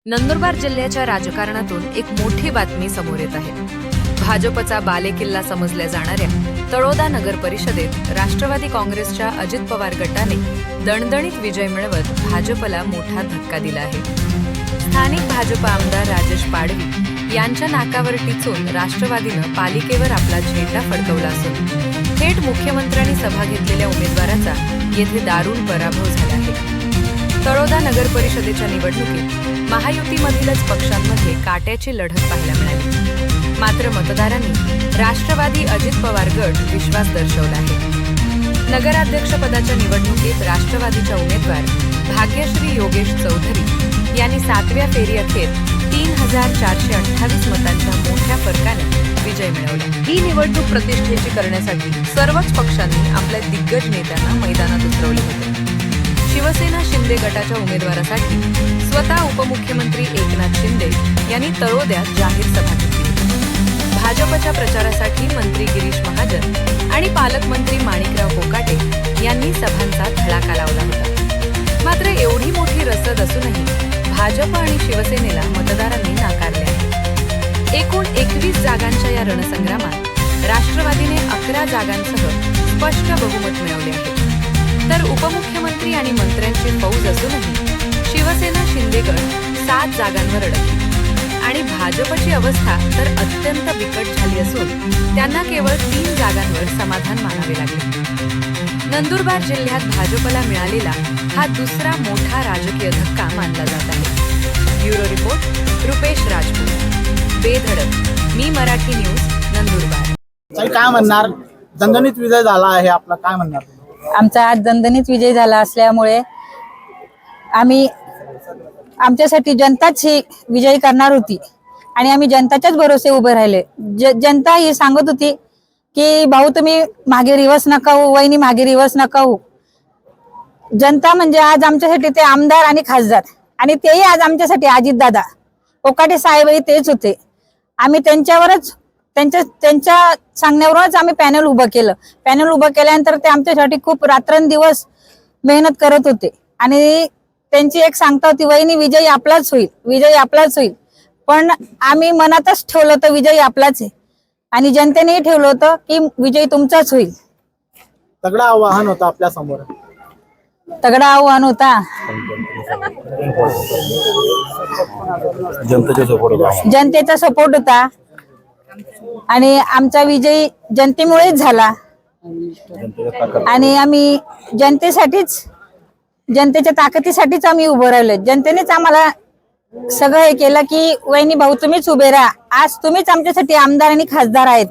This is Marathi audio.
नंदुरबार जिल्ह्याच्या राजकारणातून एक मोठी बातमी समोर येत आहे। भाजपचा बालेकिल्ला समजल्या जाणाऱ्या तळोदा नगर परिषदेत राष्ट्रवादी काँग्रेसच्या अजित पवार गटाने दणदणीत विजय मिळवत भाजपला मोठा धक्का दिला आहे। स्थानिक भाजप आमदार राजेश पाडवी यांच्या नाकावर टिचून राष्ट्रवादीनं पालिकेवर आपला झेंडा फडकवला असून थेट मुख्यमंत्र्यांनी सभा घेतलेल्या उमेदवाराचा येथे दारुण पराभव झाला आहे। तळोदा नगर परिषदेच्या निवडणुकीत महायुतीमधीलच पक्षांमध्ये काट्याची लढत पाहायला मिळाली। मात्र मतदारांनी राष्ट्रवादी अजित पवार गट विश्वास दर्शवला आहे। नगराध्यक्षपदाच्या निवडणुकीत राष्ट्रवादीच्या उमेदवार भाग्यश्री योगेश चौधरी यांनी 7व्या फेरीअखेर 3428 मतांच्या मोठ्या फरकाने विजय मिळवला। ही निवडणूक प्रतिष्ठेची करण्यासाठी सर्वच पक्षांनी आपल्या दिग्गज नेत्यांना मैदानात उतरवले होते। शिवसेना शिंदे गटाच्या उमेदवारासाठी स्वतः उपमुख्यमंत्री एकनाथ शिंदे यांनी तळोद्यात जाहीर सभा घेतली। भाजपच्या प्रचारासाठी मंत्री गिरीश महाजन आणि पालकमंत्री माणिकराव कोकाटे यांनी सभांचा धडाका लावला होता। मात्र एवढी मोठी रसद असूनही भाजप आणि शिवसेनेला मतदारांनी नाकारले आहे। एकूण 21 जागांच्या या रणसंग्रामात राष्ट्रवादीने 11 जागांसह स्पष्ट बहुमत मिळवले आहे। तर उपमुख्यमंत्री आणि मंत्र्यांची फौज असूनही शिवसेना शिंदे गट 7 जागांवर अडकली आणि भाजपची अवस्था तर अत्यंत बिकट झाली असून त्यांना केवळ 3 जागांवर समाधान मानावे लागले। नंदुरबार जिल्ह्यात भाजपला मिळालेला हा दुसरा मोठा राजकीय धक्का मानला जात आहे। ब्युरो रिपोर्ट रुपेश राजपूत, बेधडक, मी मराठी न्यूज, नंदुरबार। काय म्हणणार, दणदणीत विजय झाला आहे आपला, काय म्हणणार? आमचा आज दणदणीत विजय झाला असल्यामुळे आम्ही आमच्यासाठी जनताच ही विजयी करणार होती आणि आम्ही जनताच्याच भरोसे उभे राहिले। जनता ही सांगत होती की भाऊ तुम्ही मागे रिवर्स नका हो, वहिनी मागे रिवर्स नका हो। जनता म्हणजे आज आमच्यासाठी ते आमदार आणि खासदार, आणि तेही आज आमच्यासाठी अजितदादा कोकाटे साहेबही तेच होते। आम्ही त्यांच्यावरच त्यांच्या सांगण्यावरूनच आम्ही पॅनल उभं केलं। पॅनल उभं केल्यानंतर ते आमच्यासाठी खूप रात्रंदिवस मेहनत करत होते आणि त्यांची एक सांगता होती, वहिनी विजयी आपलाच होईल, विजयी आपलाच होईल। पण आम्ही मनातच ठेवलं होतं विजयी आपलाच आहे आणि जनतेनेही ठेवलं होतं की विजयी तुमचाच होईल। तगडा आव्हान होता आपल्या समोर, तगडा आव्हान होता, जनतेचा सपोर्ट होता आणि आमचा विजय जनतेमुळेच झाला आणि आम्ही जनतेसाठीच, जनतेच्या ताकदीसाठीच आम्ही उभं राहिलो। जनतेनेच आम्हाला सगळं हे केलं की वहिनी भाऊ तुम्हीच उभे राहा, आज तुम्हीच आमच्यासाठी आमदार आणि खासदार आहेत।